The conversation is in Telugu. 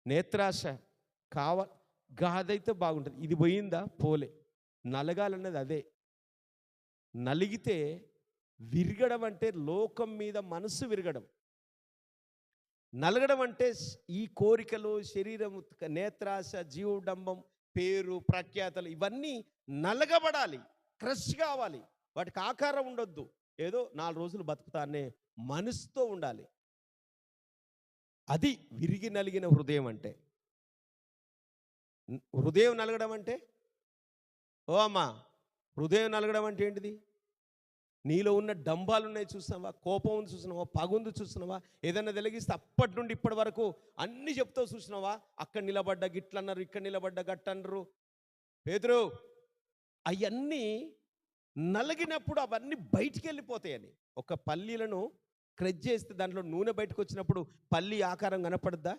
నేత్రాశ గాదైతే బాగుంటుంది. ఇది పోయిందా? పోలే. నలగాలన్నది అదే. నలిగితే విరగడం అంటే లోకం మీద మనసు విరగడం. నలగడం అంటే ఈ కోరికలు, శరీరం, నేత్రాశ, జీవడంబం, పేరు, ప్రఖ్యాతలు ఇవన్నీ నలగబడాలి, క్రష్ కావాలి. వాటికి ఆకారం ఉండొద్దు. ఏదో 4 రోజులు బతుకుతానే మనసుతో ఉండాలి. అది విరిగి నలిగిన హృదయం అంటే. హృదయం నలగడం అంటే, ఓ అమ్మా, హృదయం నలగడం అంటే ఏంటిది? నీలో ఉన్న డంబాలు ఉన్నాయి చూస్తున్నావా? కోపం ఉంది చూస్తున్నావా? పగుంది చూస్తున్నావా? ఏదైనా వెలిగిస్తే అప్పటి నుండి ఇప్పటి వరకు అన్నీ చెప్తావు చూసినావా? అక్కడ నిలబడ్డ గిట్లన్నారు, ఇక్కడ నిలబడ్డ గట్టన్నారు. పేతురు, అవన్నీ నలిగినప్పుడు అవన్నీ బయటికి వెళ్ళిపోతాయని. ఒక పల్లీలను క్రష్ చేస్తే దాంట్లో నూనె బయటకు వచ్చినప్పుడు పల్లి ఆకారం కనపడద్దా?